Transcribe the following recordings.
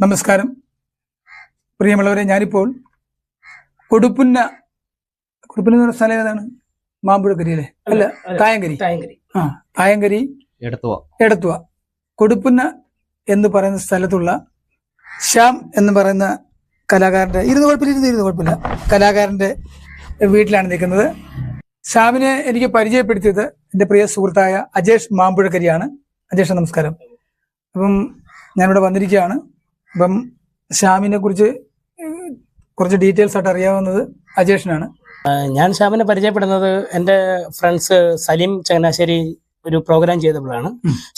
നമസ്കാരം പ്രിയമുള്ളവരെ, ഞാനിപ്പോൾ കൊടുപ്പുന്ന എന്ന് പറഞ്ഞ സ്ഥലം ഏതാണ്? മാമ്പുഴക്കരി അല്ലേ? അല്ല, തായങ്കരി. തായങ്കരി എടത്തുവ കൊടുപ്പുന്ന എന്ന് പറയുന്ന സ്ഥലത്തുള്ള ശ്യാം എന്ന് പറയുന്ന കലാകാരന്റെ ഇരുന്ന് കുഴപ്പമില്ല കലാകാരന്റെ വീട്ടിലാണ് നിൽക്കുന്നത്. ശ്യാമിനെ എനിക്ക് പരിചയപ്പെടുത്തിയത് എൻ്റെ പ്രിയ സുഹൃത്തായ അജേഷ് മാമ്പുഴക്കരിയാണ്. അജേഷ് നമസ്കാരം. അപ്പം ഞാനിവിടെ വന്നിരിക്കുകയാണ്. അപ്പം ശ്യാമിനെ കുറിച്ച് കുറച്ച് ഡീറ്റെയിൽസ് ആയിട്ട് അറിയാവുന്നത് അജേഷിനാണ്. ഞാൻ ശ്യാമിനെ പരിചയപ്പെടുന്നത് എൻ്റെ ഫ്രണ്ട്സ് സലീം ചങ്ങനാശ്ശേരി ഒരു പ്രോഗ്രാം ചെയ്തപ്പോഴാണ്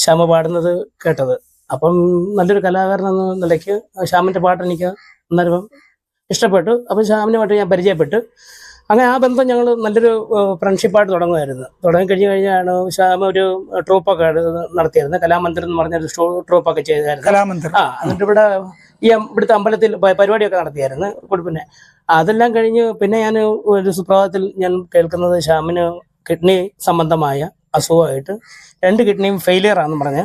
ശ്യാമ പാടുന്നത് കേട്ടത്. അപ്പം നല്ലൊരു കലാകാരൻ എന്ന നിലയ്ക്ക് ശ്യാമിൻ്റെ പാട്ട് എനിക്ക് അന്നേരം ഇഷ്ടപ്പെട്ടു. അപ്പം ശ്യാമിനുമായിട്ട് ഞാൻ പരിചയപ്പെട്ടു. അങ്ങനെ ആ ബന്ധം ഞങ്ങൾ നല്ലൊരു ഫ്രണ്ട്ഷിപ്പായിട്ട് തുടങ്ങിക്കഴിഞ്ഞ് കഴിഞ്ഞാണ് ശ്യാമ ഒരു ട്രൂപ്പൊക്കെ നടത്തിയായിരുന്നു. കലാമന്ദിർ എന്ന് പറഞ്ഞൊരു ട്രൂപ്പൊക്കെ ചെയ്തായിരുന്നു. എന്നിട്ട് ഇവിടുത്തെ അമ്പലത്തിൽ പരിപാടിയൊക്കെ നടത്തിയായിരുന്നു കൊടുപ്പിനെ. അതെല്ലാം കഴിഞ്ഞ് പിന്നെ ഞാൻ ഒരു സുപ്രഭാതത്തിൽ ഞാൻ കേൾക്കുന്നത് ശ്യാമിന് കിഡ്നി സംബന്ധമായ അസുഖമായിട്ട് 2 കിഡ്നിയും ഫെയിലിയർ ആണെന്ന് പറഞ്ഞ്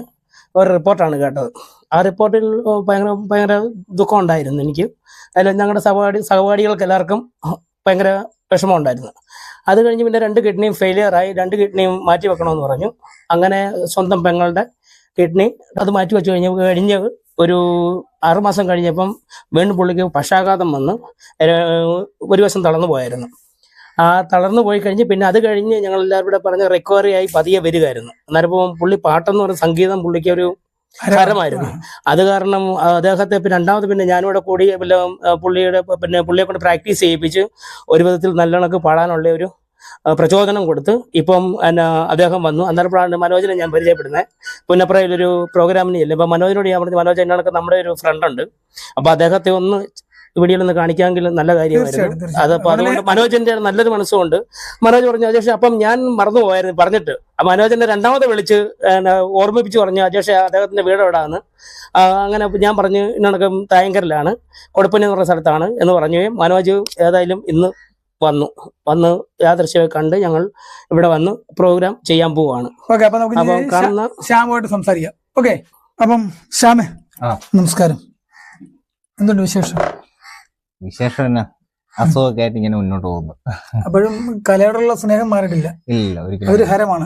ഒരു റിപ്പോർട്ടാണ് കേട്ടത്. ആ റിപ്പോർട്ടിൽ ഭയങ്കര ദുഃഖം ഉണ്ടായിരുന്നു എനിക്ക്. അതിൽ ഞങ്ങളുടെ സഹപാഠികൾക്ക് എല്ലാവർക്കും ഭയങ്കര വിഷമം ഉണ്ടായിരുന്നു. അത് കഴിഞ്ഞ് പിന്നെ 2 കിഡ്നിയും ഫെയിലിയറായി. 2 കിഡ്നിയും മാറ്റി വെക്കണമെന്ന് പറഞ്ഞു. അങ്ങനെ സ്വന്തം പെങ്ങളുടെ കിഡ്നി അത് മാറ്റി വെച്ച് കഴിഞ്ഞ് ഒരു 6 മാസം കഴിഞ്ഞപ്പം വീണ്ടും പുള്ളിക്ക് പക്ഷാഘാതം വന്ന് ഒരു ദിവസം തളർന്നു പോയായിരുന്നു. ആ തളർന്നു പോയി കഴിഞ്ഞ് പിന്നെ അത് കഴിഞ്ഞ് ഞങ്ങൾ എല്ലാവരും കൂടെ പറഞ്ഞ് റിക്കവറി ആയി പതിയെ വരികയായിരുന്നു. അന്നേരം പുള്ളി പാട്ടെന്ന് പറഞ്ഞ സംഗീതം പുള്ളിക്ക് ഒരു ഹരമായിരുന്നു. അത് കാരണം അദ്ദേഹത്തെ രണ്ടാമത് പിന്നെ ഞാനിവിടെ കൂടി പുള്ളിയെ കൊണ്ട് പ്രാക്ടീസ് ചെയ്യിപ്പിച്ച് ഒരു വിധത്തിൽ നല്ലവണ്ണക്ക് പാടാനുള്ള ഒരു പ്രചോദനം കൊടുത്ത് ഇപ്പം അദ്ദേഹം വന്നു. അന്നേരപ്പോഴാണ് മനോജിനെ ഞാൻ പരിചയപ്പെടുന്നത്. പുന്നപ്രയിലൊരു പ്രോഗ്രാമിന് ചെല്ലും. അപ്പം മനോജിനോട് ഞാൻ പറഞ്ഞു, മനോജ് എന്നോടൊക്കെ നമ്മുടെ ഒരു ഫ്രണ്ട് ഉണ്ട്, അപ്പോൾ അദ്ദേഹത്തെ ഒന്ന് വീഡിയോയിലൊന്ന് കാണിക്കാമെങ്കിൽ നല്ല കാര്യമായിരുന്നു. അതപ്പോൾ അതുകൊണ്ട് മനോജിന്റെ നല്ലൊരു മനസ്സുകൊണ്ട് മനോജ് പറഞ്ഞു, അജേഷ് അപ്പം ഞാൻ മറന്നുപോയായിരുന്നു പറഞ്ഞിട്ട്. മനോജിനെ രണ്ടാമത് വിളിച്ച് ഓർമ്മിപ്പിച്ച് പറഞ്ഞു, അജേഷ് അദ്ദേഹത്തിന്റെ വീട് എവിടെയാണ്. അങ്ങനെ ഞാൻ പറഞ്ഞു ഇന്നൊക്കെ തായങ്കരിലാണ്, കൊടുപ്പുന്ന എന്ന് പറഞ്ഞ സ്ഥലത്താണ് എന്ന് പറഞ്ഞു. മനോജ് ഏതായാലും ഇന്ന് വന്ന് യാദൃശ്യമായി കണ്ട് ഞങ്ങൾ ഇവിടെ വന്ന് പ്രോഗ്രാം ചെയ്യാൻ പോവാണ്. അപ്പം കാണുന്ന ശ്യാമുമായിട്ട് സംസാരിക്കാം. ഓക്കെ, അപ്പം ശ്യാമേ നമസ്കാരം. എന്തുണ്ട് വിശേഷം? വിശേഷം അസുഖമൊക്കെ ആയിട്ട് ഇങ്ങനെ മുന്നോട്ട് പോകുന്നു. അപ്പോഴും കലയോടുള്ള സ്നേഹം മാറിയിട്ടില്ല? ഇല്ല, ഒരിക്കലും. ഒരു ഹരമാണ്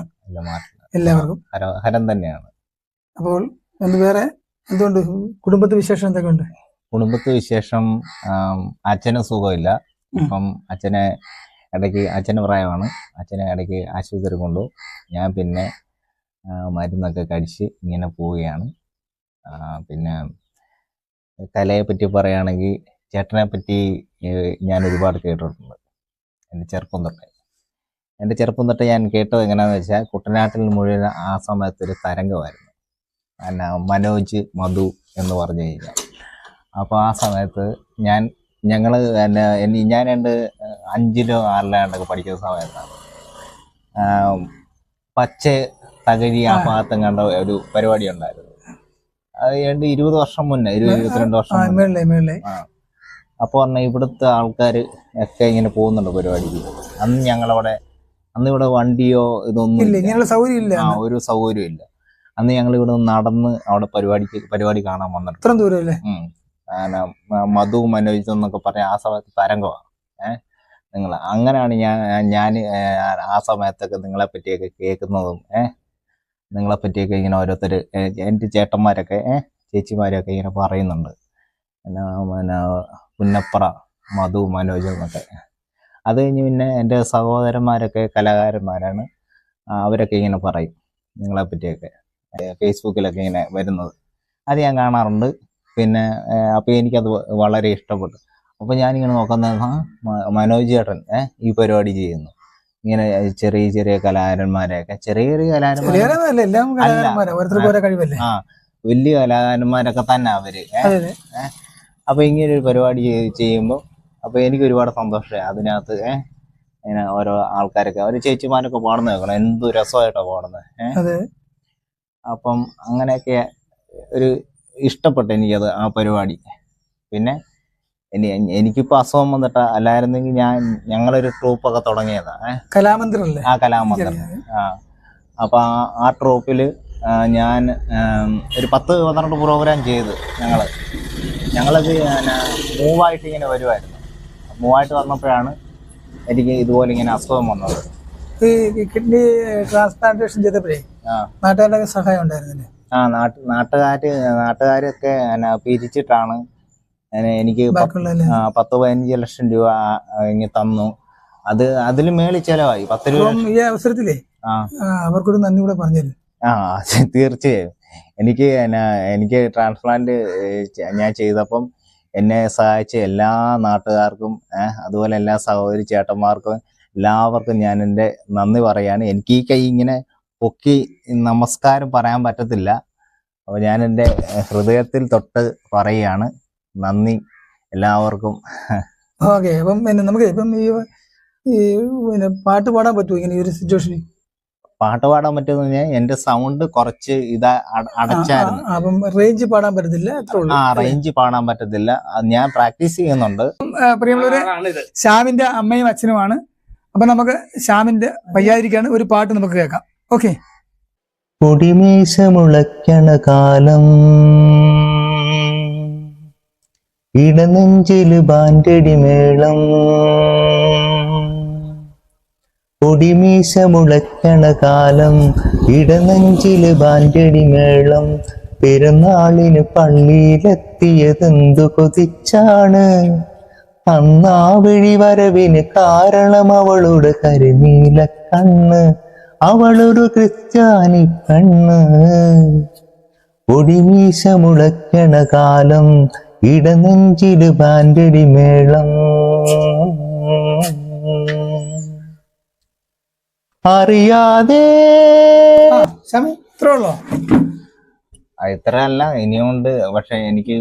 എല്ലാവർക്കും, ഹരം തന്നെയാണ്. അപ്പോൾ വേറെ എന്തുകൊണ്ട് കുടുംബത്തെ വിശേഷം എന്തൊക്കെ ഉണ്ട്? കുടുംബത്തെ വിശേഷം, അച്ഛന് സുഖമില്ല. ഇപ്പം അച്ഛന് പ്രായമാണ്. അച്ഛനെ ഇടയ്ക്ക് ആശുപത്രി കൊണ്ടുപോകും. ഞാൻ പിന്നെ മരുന്നൊക്കെ കഴിച്ച് ഇങ്ങനെ പോവുകയാണ്. പിന്നെ കലയെ പറ്റി പറയുകയാണെങ്കിൽ ചേട്ടനെ പറ്റി ഞാൻ ഒരുപാട് കേട്ടിട്ടുണ്ട്. എൻ്റെ ചെറുപ്പം തൊട്ട് ഞാൻ കേട്ടത് എങ്ങനെയാണെന്ന് വെച്ചാൽ, കുട്ടനാട്ടിൽ മുഴുവൻ ആ സമയത്തൊരു തരംഗമായിരുന്നു, മനോജ് മധു എന്ന് പറഞ്ഞു കഴിഞ്ഞാൽ. അപ്പോൾ ആ സമയത്ത് ഞാൻ 5-ലോ 6-ലോ പഠിക്കുന്ന സമയത്താണ് പച്ച തകഴി ആ ഭാഗത്തും കണ്ട ഒരു പരിപാടി ഉണ്ടായിരുന്നു. അത് 20 വർഷം മുന്നേ, 22 വർഷം മുന്നേ. അപ്പോൾ പറഞ്ഞാൽ ഇവിടുത്തെ ആൾക്കാർ ഒക്കെ ഇങ്ങനെ പോകുന്നുണ്ട് പരിപാടിക്ക്. അന്ന് ഇവിടെ വണ്ടിയോ ഇതൊന്നും ഒരു സൗകര്യം ഇല്ല. അന്ന് ഞങ്ങൾ ഇവിടെ നടന്ന് അവിടെ പരിപാടി കാണാൻ വന്നിട്ടുണ്ട്. മധു മനോജ് എന്നൊക്കെ പറഞ്ഞ ആ സമയത്ത് തരംഗമാണ്. നിങ്ങൾ അങ്ങനെയാണ് ഞാൻ ആ സമയത്തൊക്കെ നിങ്ങളെ പറ്റിയൊക്കെ കേൾക്കുന്നതും നിങ്ങളെ പറ്റിയൊക്കെ ഇങ്ങനെ ഓരോരുത്തർ എൻ്റെ ചേട്ടന്മാരൊക്കെ ചേച്ചിമാരൊക്കെ ഇങ്ങനെ പറയുന്നുണ്ട്, പുന്നപ്ര മധു മനോജ് എന്നൊക്കെ. അത് കഴിഞ്ഞ് പിന്നെ എൻ്റെ സഹോദരന്മാരൊക്കെ കലാകാരന്മാരാണ്. അവരൊക്കെ ഇങ്ങനെ പറയും നിങ്ങളെ പറ്റിയൊക്കെ, ഫേസ്ബുക്കിലൊക്കെ ഇങ്ങനെ വരുന്നത്. അത് ഞാൻ കാണാറുണ്ട്. പിന്നെ അപ്പോൾ എനിക്കത് വളരെ ഇഷ്ടപ്പെട്ടു. അപ്പോൾ ഞാനിങ്ങനെ നോക്കുന്നത്, മനോജ് ചേട്ടൻ ഈ പരിപാടി ചെയ്യുന്നു. ഇങ്ങനെ ചെറിയ കലാകാരന്മാരെയൊക്കെ വലിയ കലാകാരന്മാരൊക്കെ തന്നെ അവര്. അപ്പൊ ഇങ്ങനെ ഒരു പരിപാടി ചെയ്യുമ്പോൾ അപ്പൊ എനിക്ക് ഒരുപാട് സന്തോഷമായി. അതിനകത്ത് ഇങ്ങനെ ഓരോ ആൾക്കാരൊക്കെ അവര് ചേച്ചിമാരൊക്കെ പാടുന്ന കേൾക്കണം, എന്ത് രസമായിട്ടാണ് പാടുന്നത്. അപ്പം അങ്ങനെയൊക്കെ ഒരു ഇഷ്ടപ്പെട്ടു എനിക്കത് ആ പരിപാടി. പിന്നെ എനിക്കിപ്പോ അസുഖം വന്നിട്ട് അല്ലായിരുന്നെങ്കിൽ ഞങ്ങളൊരു ട്രൂപ്പൊക്കെ തുടങ്ങിയതാ, കലാമന്ദിരല്ലേ? കലാമന്ദിർ. അപ്പൊ ആ ട്രൂപ്പില് ഞാൻ ഒരു 10-12 പ്രോഗ്രാം ചെയ്ത് ഞങ്ങള്. ഞങ്ങളത് മൂവായിട്ട് ഇങ്ങനെ വരുമായിരുന്നു. മൂവായിട്ട് വന്നപ്പോഴാണ് എനിക്ക് ഇതുപോലെ ഇങ്ങനെ അസുഖം വന്നത്. ഈ കിഡ്നി ട്രാൻസ്പ്ലാന്റേഷൻ ചെയ്തപ്പോഴേ നാട്ടുകാരുടെ സഹായം ഉണ്ടായിരുന്നില്ലേ? നാട്ടുകാരൊക്കെ പിരിച്ചിട്ടാണ് എനിക്ക് 10-15 ലക്ഷം രൂപ ഇങ്ങനെ തന്നു. അതിൽ മേളിൽ ചെലവായി 10 രൂപ. ഈ അവസരത്തിലേ അവർക്കൊരു നന്ദി കൂടെ പറഞ്ഞില്ലേ? തീർച്ചയായും. എനിക്ക് ട്രാൻസ്പ്ലാന്റ് ഞാൻ ചെയ്തപ്പം എന്നെ സഹായിച്ച എല്ലാ നാട്ടുകാർക്കും അതുപോലെ എല്ലാ സഹോദരി ചേട്ടന്മാർക്കും എല്ലാവർക്കും ഞാൻ എൻ്റെ നന്ദി പറയാണ്. എനിക്ക് ഈ കൈ ഇങ്ങനെ പൊക്കി നമസ്കാരം പറയാൻ പറ്റത്തില്ല. അപ്പോൾ ഞാൻ എൻ്റെ ഹൃദയത്തിൽ തൊട്ട് പറയുകയാണ് നന്ദി എല്ലാവർക്കും. ഓക്കെ. അപ്പം പിന്നെ നമുക്ക് ഇപ്പം ഈ പിന്നെ പാട്ട് പാടാൻ പറ്റുമോ ഇങ്ങനെ ഈ ഒരു സിറ്റുവേഷനിൽ? പാട്ട് പാടാൻ പറ്റുമെന്ന് പറഞ്ഞാൽ എൻ്റെ സൗണ്ട് കുറച്ച് അടച്ചായിരുന്നു. അപ്പം റേഞ്ച് പാടാൻ പറ്റത്തില്ല. റേഞ്ച് പാടാൻ പറ്റത്തില്ല. ഞാൻ പ്രാക്ടീസ് ചെയ്യുന്നുണ്ട്. പ്രിയമുള്ളവരെ, ശ്യാമിന്റെ അമ്മയും അച്ഛനുമാണ്. അപ്പൊ നമുക്ക് ശ്യാമിന്റെ വയ്യാതിരിക്കാണ് ഒരു പാട്ട് നമുക്ക് കേൾക്കാം. ഓക്കെ. കൊടിമീശ മുളയ്ക്കണ കാലം ഇടനെഞ്ചില് ബാൻഡടി മേളം, കൊടിമീശ മുളയ്ക്കണ കാലം ഇടനെഞ്ചില് ബാൻഡടി മേളം, പെരുന്നാളിന് പള്ളിയിലെത്തിയതെന്തു കൊതിച്ചാണ്, അന്നാ വഴി വരവിന് കാരണം അവളുടെ കരിനീല കണ്ണ്, അവളൊരു ക്രിസ്ത്യാനി പെണ്ണ്. കൊടിമീശ മുളയ്ക്കണ കാലം ഇടനെഞ്ചില് ബാൻഡടി മേളം, അറിയാതെ. ഇത്രയുള്ളോ? ഇത്രയല്ല, ഇനിയുണ്ട്. പക്ഷെ എനിക്ക്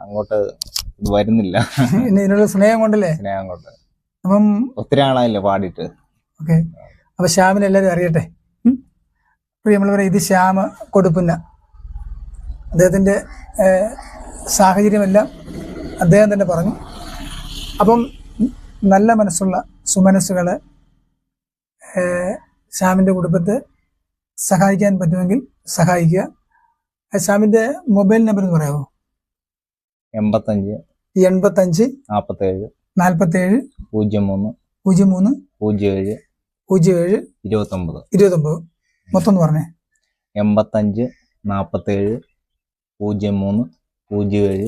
അങ്ങോട്ട് വരുന്നില്ല. ഇതിനുള്ള സ്നേഹം കൊണ്ടല്ലേ? സ്നേഹം കൊണ്ട്. അപ്പം ഒത്തിരി ആളായില്ലേ പാടിയിട്ട്. ഓക്കെ. അപ്പൊ ശ്യാമിനെ എല്ലാവരും അറിയട്ടെ. പ്രിയമുള്ളവരെ, ഇത് ശ്യാമ കൊടുപ്പുന്ന. അദ്ദേഹത്തിന്റെ സാഹചര്യമെല്ലാം അദ്ദേഹം തന്നെ പറഞ്ഞു. അപ്പം നല്ല മനസ്സുള്ള സുമനസ്സുകളെ ശ്യാമിന്റെ കുടുംബത്തെ സഹായിക്കാൻ പറ്റുമെങ്കിൽ സഹായിക്കുക. ശ്യാമിന്റെ മൊബൈൽ നമ്പർ എന്ന് പറയാമോ? 85 47 03 07 29 29. മൊത്തം ഒന്ന് പറഞ്ഞേ. 85 47 03 07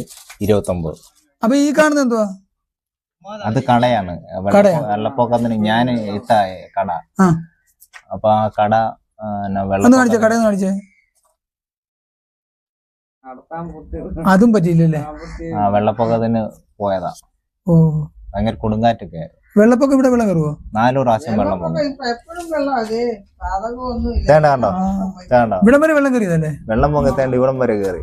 29. അപ്പൊ ഈ കാണുന്നത് എന്തുവാ? അത് കടയാണ്. വെള്ളപ്പൊക്കത്തിന് ഞാൻ ഇട്ട കട. അപ്പൊ ആ കട കാണിച്ചേ. അതും പറ്റിയില്ലല്ലേ? വെള്ളപ്പൊക്കത്തിന് പോയതാ. ഓ, ഭയങ്കര കൊടുങ്കാറ്റൊക്കെ. വെള്ളപ്പൊക്കം ഇവിടെ വെള്ളം കയറുവോ? 4 പ്രാവശ്യം വെള്ളം പൊങ്ങി. ഇവിടം വരെ വെള്ളം കയറിയതല്ലേ? വെള്ളം പൊങ്ങത്തേണ്ട ഇവിടം വരെ കയറി.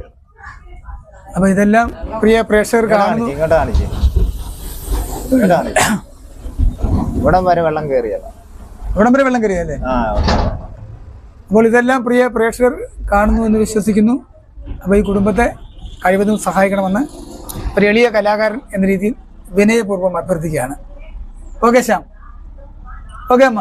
അപ്പൊ ഇതെല്ലാം പ്രിയ പ്രേക്ഷകർക്ക് ഇങ്ങോട്ട് കാണിച്ചു. ഇവിടം വരെ വെള്ളം കയറിയതാ. ഇവിടം വരെ വെള്ളം കയറിയതല്ലേ? അപ്പോൾ ഇതെല്ലാം പ്രിയ പ്രേക്ഷകർ കാണുന്നു എന്ന് വിശ്വസിക്കുന്നു. അപ്പോൾ ഈ കുടുംബത്തെ കഴിവതും സഹായിക്കണമെന്ന് ഒരു എളിയ കലാകാരൻ എന്ന രീതിയിൽ വിനയപൂർവ്വം അഭ്യർത്ഥിക്കുകയാണ്. ഓക്കെ ശ്യാം. ഓക്കെ അമ്മ.